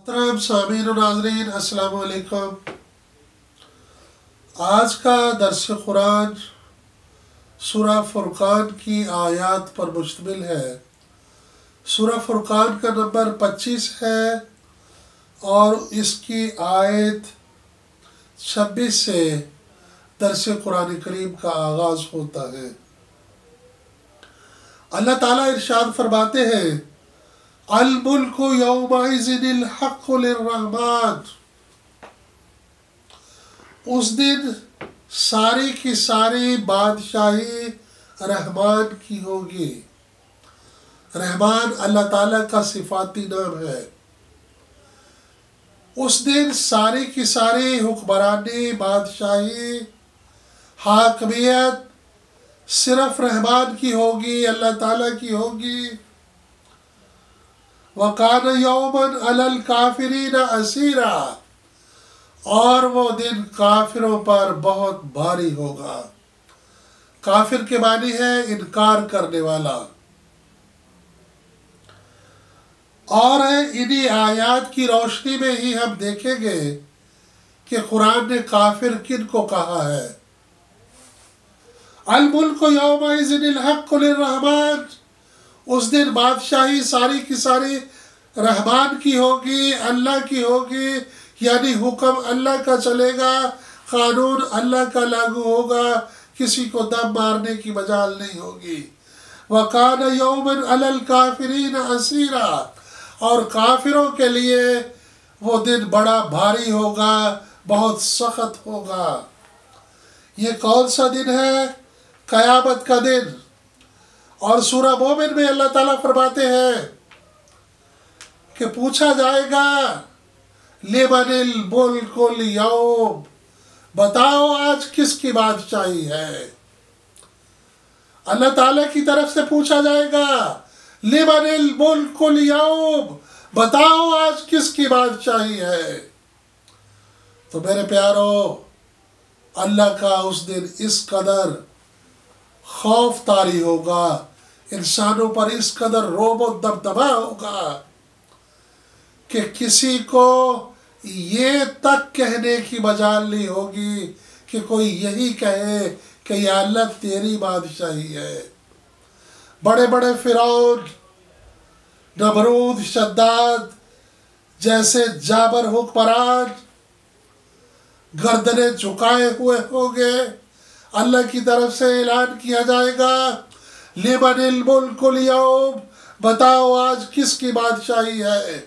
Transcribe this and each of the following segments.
محترم سامعین و ناظرین، السلام علیکم۔ آج کا درس قرآن سورہ فرقان کی آیات پر مشتمل ہے۔ سورہ فرقان کا نمبر 25 ہے اور اس کی آیت 26 سے درس قرآن کریم کا آغاز ہوتا ہے۔ اللہ تعالیٰ ارشاد فرماتے ہیں، الملک یومئذ الحق للرحمن، اس دن ساری کی ساری بادشاہی رحمان کی ہوگی۔ رحمان اللہ تعالیٰ کا صفاتی نام ہے۔ اس دن ساری کی ساری حکمرانی، بادشاہی، حاکمیت صرف رحمان کی ہوگی، اللہ تعالیٰ کی ہوگی۔ وَقَانَ يَوْمًا عَلَى الْكَافِرِينَ عَسِيرًا، اور وہ دن کافروں پر بہت بھاری ہوگا۔ کافر کے معنی ہے انکار کرنے والا۔ اور انہی آیات کی روشنی میں ہی ہم دیکھیں گے کہ قرآن نے کافر کن کو کہا ہے۔ الملک یومئذ الحق للرحمن، اس دن بادشاہی ساری کی ساری رحمان کی ہوگی، اللہ کی ہوگی، یعنی حکم اللہ کا چلے گا، قانون اللہ کا لاگو ہوگا، کسی کو دم مارنے کی مجال نہیں ہوگی۔ وَقَانَ يَوْمًا عَلَى الْكَافِرِينَ عَسِيرًا، اور کافروں کے لیے وہ دن بڑا بھاری ہوگا، بہت سخت ہوگا۔ یہ کون سا دن ہے؟ قیامت کا دن۔ اور سورہ مومن میں اللہ تعالیٰ فرماتے ہیں کہ پوچھا جائے گا، لمن الملک اليوم، بتاؤ آج کس کی بادشاہی ہے۔ اللہ تعالیٰ کی طرف سے پوچھا جائے گا، لمن الملک اليوم، بتاؤ آج کس کی بادشاہی ہے۔ تو میرے پیارو، اللہ کا اس دن اس قدر خوف طاری ہوگا، انسانوں پر اس قدر رعب و دبدبا ہوگا کہ کسی کو یہ تک کہنے کی مجال نہیں ہوگی کہ کوئی یہی کہے کہ یا اللہ تیری بادشاہی ہے۔ بڑے بڑے فرعون، نمرود، شداد جیسے جابر حکمران گردنیں جھکائے ہوئے ہوں گے۔ اللہ کی طرف سے اعلان کیا جائے گا، لمن الملک اليوم، بتاؤ آج کس کی بادشاہی ہے۔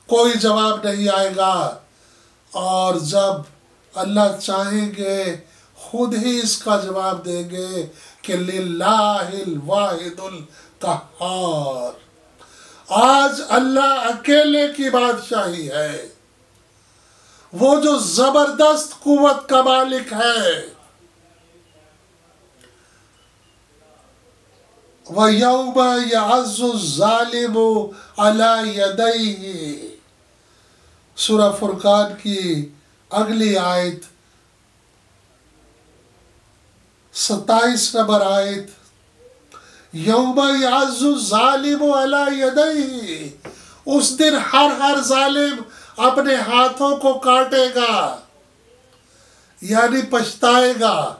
کوئی جواب نہیں آئے گا، اور جب اللہ چاہیں گے خود ہی اس کا جواب دیں گے کہ للہ الواحد القہار، آج اللہ اکیلے کی بادشاہی ہے، وہ جو زبردست قوت کا مالک ہے۔ وَيَوْمَ يَعَضُّ الظَّالِمُ عَلَى يَدَيْهِ، سورہ فرقان کی اگلی آیت 27 نمبر آیت، یوم یعض الظالم علی یدیہ، اس دن ہر ظالم اپنے ہاتھوں کو کاٹے گا، یعنی پچھتائے گا،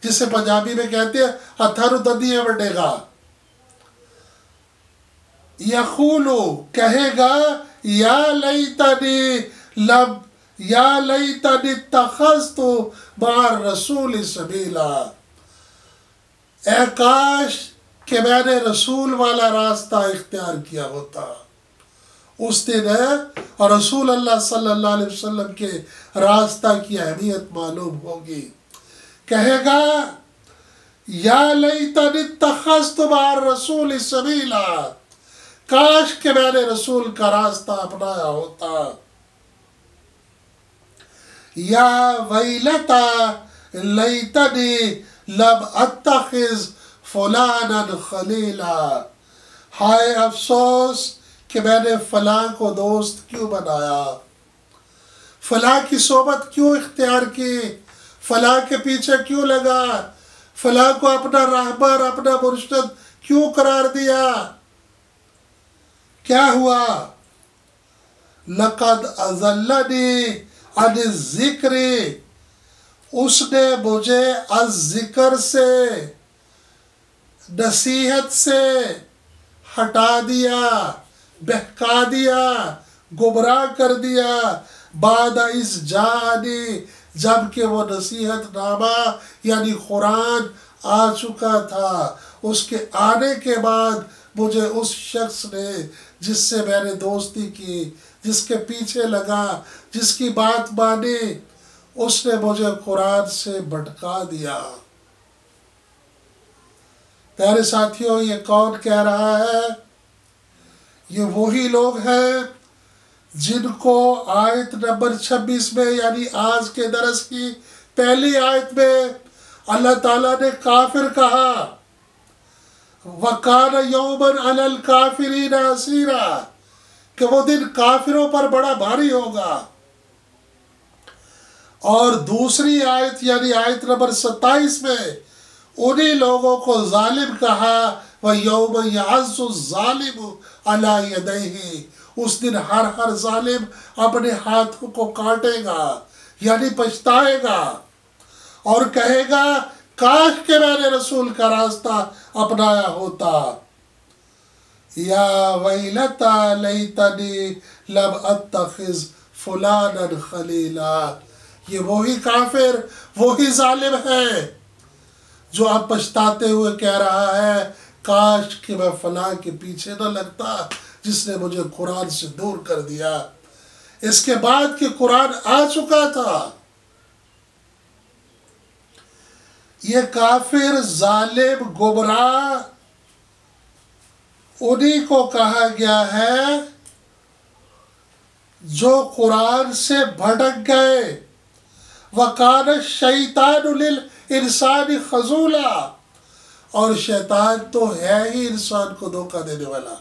جسے پنجابی میں کہتے ہیں ہتھر ددیاں وڈے گا۔ یقولو، کہے گا، یا لیتنی اتخذت مع الرسول سبیلا، اے کاش کہ میں نے رسول والا راستہ اختیار کیا ہوتا۔ اس دن ہے اور رسول اللہ صلی اللہ علیہ وسلم کے راستہ کی اہمیت معلوم ہوگی۔ کہے گا، یا لیتنی اتخذت مع الرسول سبیلا، کاش کہ میں نے رسول کا راستہ اپنایا ہوتا۔ یا ویلتا لیتنی لم اتخذ فلانا خلیلا، ہائے افسوس کہ میں نے فلاں کو دوست کیوں بنایا، فلاں کی صحبت کیوں اختیار کی، فلاں کے پیچھے کیوں لگا، فلاں کو اپنا راہبر، اپنا مرشد کیوں قرار دیا۔ کیا ہوا؟ لقد اضلنی عن الذکر، اس نے مجھے از ذکر سے، نصیحت سے ہٹا دیا، بہکا دیا، گمراہ کر دیا، بعد اذ جاءنی، جب کہ وہ نصیحت نامہ یعنی قرآن آ چکا تھا۔ اس کے آنے کے بعد مجھے اس شخص نے جس سے میں نے دوستی کی، جس کے پیچھے لگا، جس کی بات مانی، اس نے مجھے قرآن سے بھٹکا دیا۔ پیارے ساتھیوں، یہ کون کہہ رہا ہے؟ یہ وہی لوگ ہیں جن کو آیت نمبر 26 میں یعنی آج کے درس کی پہلی آیت میں اللہ تعالیٰ نے کافر کہا، وَكَانَ يَوْمًا عَلَى الْكَافِرِينَ عَسِيرًا، کہ وہ دن کافروں پر بڑا بھاری ہوگا۔ اور دوسری آیت یعنی آیت نمبر 27 میں انہی لوگوں کو ظالم کہا، وَيَوْمَ يَعَضُّ الظَّالِمُ عَلَى يَدَيْهِ، اس دن ہر ظالم اپنے ہاتھوں کو کاٹے گا یعنی پچھتائے گا اور کہے گا کاش کہ میں نے رسول کا راستہ اپنایا ہوتا۔ یا ویلتا لیتنی لم اتخذ فلانا خلیلا، یہ وہی کافر، وہی ظالم ہے جو اب پچھتاتے ہوئے کہہ رہا ہے کاش کہ میں فلاں کے پیچھے نہ لگتا جس نے مجھے قرآن سے دور کر دیا، اس کے بعد کہ قرآن آ چکا تھا۔ یہ کافر، ظالم، گمراہ انہی کو کہا گیا ہے جو قرآن سے بھٹک گئے۔ وَقَانَ الشَّيْطَانُ لِلْإِنسَانِ خَذُولًا، اور شیطان تو ہے ہی انسان کو دھوکہ دینے والا۔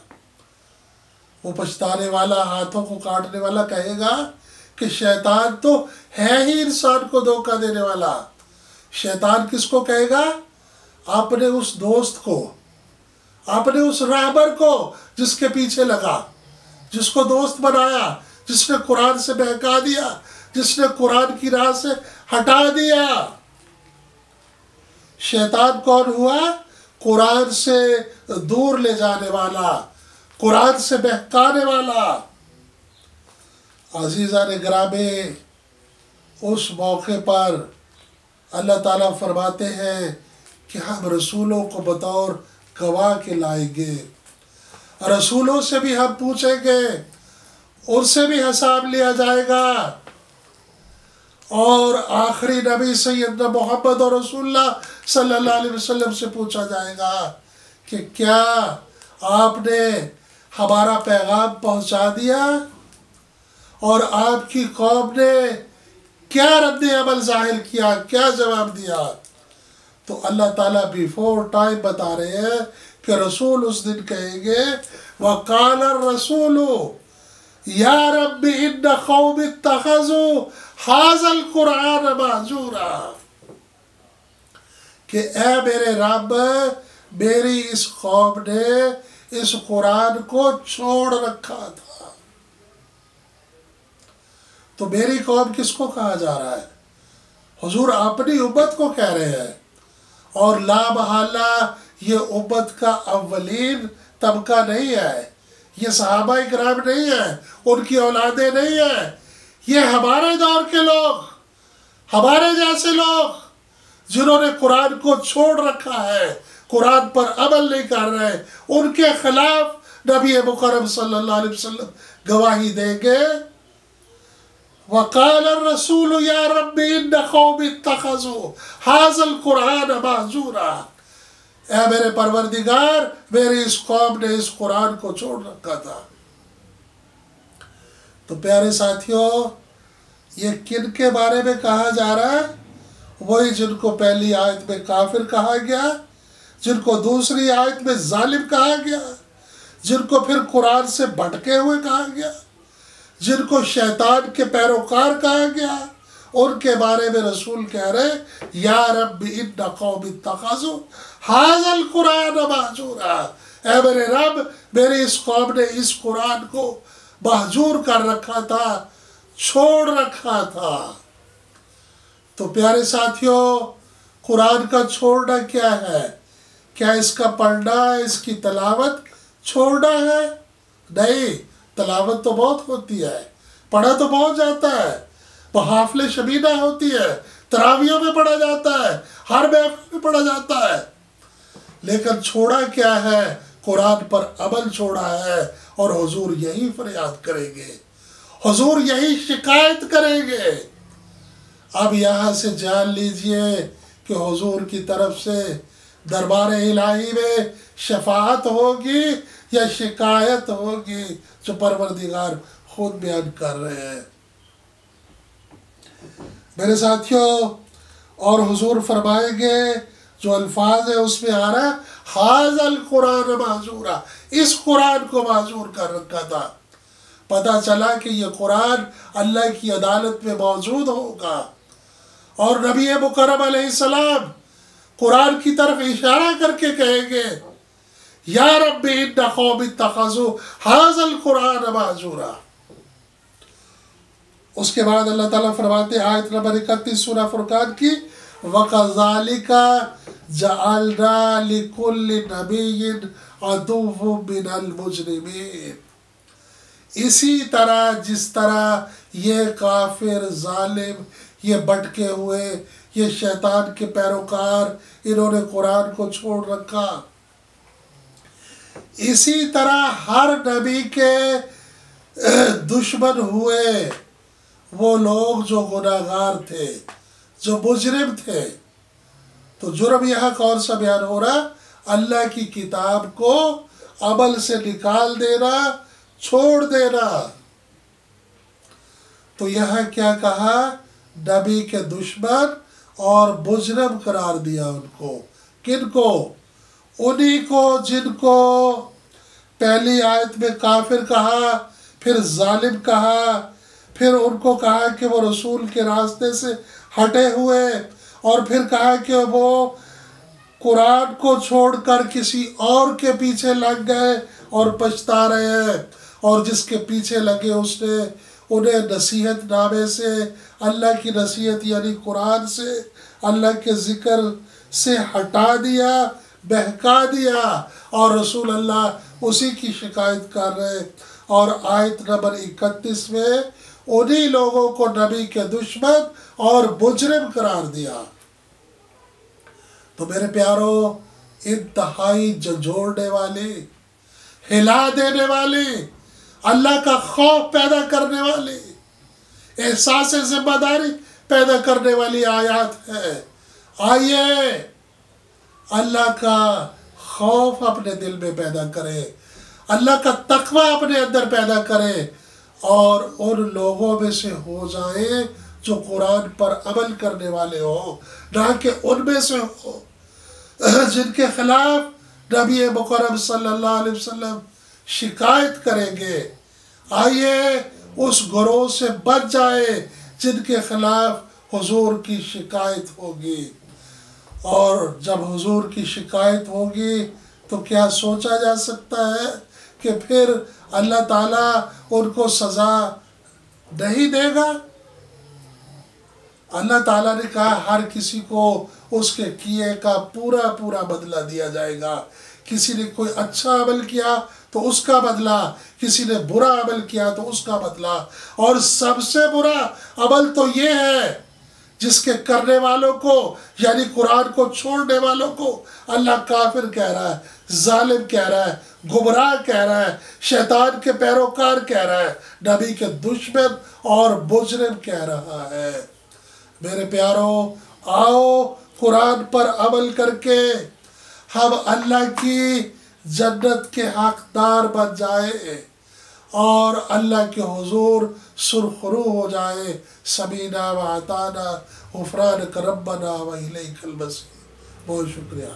وہ پچھتانے والا، ہاتھوں کو کاٹنے والا کہے گا کہ شیطان تو ہے ہی انسان کو دھوکہ دینے والا۔ شیطان کس کو کہے گا؟ اپنے اس دوست کو، اپنے اس راہبر کو جس کے پیچھے لگا، جس کو دوست بنایا، جس نے قرآن سے بہکا دیا، جس نے قرآن کی راہ سے ہٹا دیا۔ شیطان کون ہوا؟ قرآن سے دور لے جانے والا، قرآن سے بہکانے والا۔ عزیزان گرامی، اس موقع پر اللہ تعالیٰ فرماتے ہیں کہ ہم رسولوں کو بطور گواہ کے لائیں گے، رسولوں سے بھی ہم پوچھیں گے، ان سے بھی حساب لیا جائے گا، اور آخری نبی سیدنا محمد اور رسول اللہ صلی اللہ علیہ وسلم سے پوچھا جائے گا کہ کیا آپ نے ہمارا پیغام پہنچا دیا، اور آپ کی قوم نے کیا رد عمل ظاہر کیا، کیا جواب دیا؟ تو اللہ تعالیٰ بیفور ٹائم بتا رہے ہیں کہ رسول اس دن کہیں گے وَقَالَ الرَّسُولُ یا رب ان قوم اتخذوا هَذَا الْقُرْآنَ مَهْجُورًا، کہ اے میرے رب، میری اس قوم نے اس قرآن کو چھوڑ رکھا تھا۔ تو میری قوم کس کو کہا جا رہا ہے؟ حضور اپنی امت کو کہہ رہے ہیں، اور لا محالہ یہ امت کا اولین طبقہ نہیں ہے، یہ صحابہ اکرام نہیں ہیں، ان کی اولادیں نہیں ہیں، یہ ہمارے دور کے لوگ، ہمارے جیسے لوگ جنہوں نے قرآن کو چھوڑ رکھا ہے، قرآن پر عمل نہیں کر رہے، ان کے خلاف نبی مکرم صلی اللہ علیہ وسلم گواہی دیں گے۔ وَقَالَ الرَّسُولُ يَا رَبِّ إِنَّ قَوْمِ اتَّخَذُوا هَذَا الْقُرْآنَ مَهْجُورًا، اے میرے پروردگار، میری اس قوم نے اس قرآن کو چھوڑ رکھا تھا۔ تو پیارے ساتھیوں، یہ کن کے بارے میں کہا جا رہا ہے؟ وہی جن کو پہلی آیت میں کافر کہا گیا، جن کو دوسری آیت میں ظالم کہا گیا، جن کو پھر قرآن سے بھٹکے ہوئے کہا گیا، جن کو شیطان کے پیروکار کہا گیا، ان کے بارے میں رسول کہہ رہے یا رب ان قوم اتخذوا هَذَا الْقُرْآنَ مَهْجُورًا، اے میرے رب، میری اس قوم نے اس قرآن کو محجور کر رکھا تھا، چھوڑ رکھا تھا۔ تو پیارے ساتھیوں، قرآن کا چھوڑنا کیا ہے؟ کیا اس کا پڑھنا، اس کی تلاوت چھوڑنا ہے؟ نہیں، تلاوت تو بہت ہوتی ہے، پڑھا تو بہت جاتا ہے، محافل شبینہ ہوتی ہے، تراویحوں میں پڑھا جاتا ہے، ہر محفل میں پڑھا جاتا ہے، لیکن چھوڑا کیا ہے؟ قرآن پر عمل چھوڑا ہے۔ اور حضور یہی فریاد کریں گے، حضور یہی شکایت کریں گے۔ اب یہاں سے جان لیجئے کہ حضور کی طرف سے دربار الہی میں شفاعت ہوگی یا شکایت ہوگی، جو پروردگار خود بیان کر رہے ہیں۔ میرے ساتھیوں، اور حضور فرمائیں گے، جو الفاظ ہے اس میں آ رہا ہے ھذا القرآن مہجورا، اس قرآن کو مہجور کر رکھا تھا۔ پتہ چلا کہ یہ قرآن اللہ کی عدالت میں موجود ہوگا، اور نبی مکرم علیہ السلام قرآن کی طرف اشارہ کر کے کہیں گے یا رب ان قوم اتخذوا ھذا القرآن مہجورا۔ اس کے بعد اللہ تعالیٰ فرماتے ہیں آیت نمبر 31 سورہ فرقان کی، وَكَذَلِكَ جَعَلْنَا لِكُلِّ نَبِيٍّ عَدُوًّا مِّنَ الْمُجْرِمِينَ۔ اسی طرح جس طرح یہ کافر، ظالم، یہ بھٹکے ہوئے، یہ شیطان کے پیروکار، انہوں نے قرآن کو چھوڑ رکھا، اسی طرح ہر نبی کے دشمن ہوئے وہ لوگ جو گناہگار تھے، جو مجرم تھے۔ تو جرم یہاں کون سا بیان ہو رہا؟ اللہ کی کتاب کو عمل سے نکال دینا، چھوڑ دینا۔ تو یہاں کیا کہا؟ نبی کے دشمن اور مجرم قرار دیا ان کو۔ کن کو؟ انہی کو جن کو پہلی آیت میں کافر کہا، پھر ظالم کہا، پھر ان کو کہا کہ وہ رسول کے راستے سے ہٹے ہوئے، اور پھر کہا کہ وہ قرآن کو چھوڑ کر کسی اور کے پیچھے لگ گئے اور پچھتا رہے ہیں، اور جس کے پیچھے لگے اس نے انہیں نصیحت نامے سے، اللہ کی نصیحت یعنی قرآن سے، اللہ کے ذکر سے ہٹا دیا، بہکا دیا، اور رسول اللہ اسی کی شکایت کر رہے۔ اور آیت نمبر 31 میں انہی لوگوں کو نبی کے دشمن اور مجرم قرار دیا۔ تو میرے پیارو، انتہائی جھنجھوڑنے والی، ہلا دینے والی، اللہ کا خوف پیدا کرنے والی، احساس ذمہ داری پیدا کرنے والی آیات ہے۔ آئیے اللہ کا خوف اپنے دل میں پیدا کرے، اللہ کا تقوی اپنے اندر پیدا کرے، اور ان لوگوں میں سے ہو جائیں جو قرآن پر عمل کرنے والے ہوں، نہ کہ ان میں سے ہو جن کے خلاف نبی مکرم صلی اللہ علیہ وسلم شکایت کریں گے۔ آئیے اس گروہ سے بچ جائے جن کے خلاف حضور کی شکایت ہوگی، اور جب حضور کی شکایت ہوگی تو کیا سوچا جا سکتا ہے کہ پھر اللہ تعالیٰ ان کو سزا نہیں دے گا؟ اللہ تعالیٰ نے کہا ہر کسی کو اس کے کیے کا پورا پورا بدلہ دیا جائے گا۔ کسی نے کوئی اچھا عمل کیا تو اس کا بدلہ، کسی نے برا عمل کیا تو اس کا بدلہ، اور سب سے برا عمل تو یہ ہے جس کے کرنے والوں کو، یعنی قرآن کو چھوڑنے والوں کو اللہ کافر کہہ رہا ہے، ظالم کہہ رہا ہے، گمراہ کہہ رہا ہے، شیطان کے پیروکار کہہ رہا ہے، نبی کے دشمن اور مجرم کہہ رہا ہے۔ میرے پیارو، آؤ قرآن پر عمل کر کے ہم اللہ کی جنت کے حقدار بن جائیں اور اللہ کے حضور سرخرو ہو جائے۔ سمینا و اطعنا غفرانک ربنا و الیک المصیر۔ بہت شکریہ۔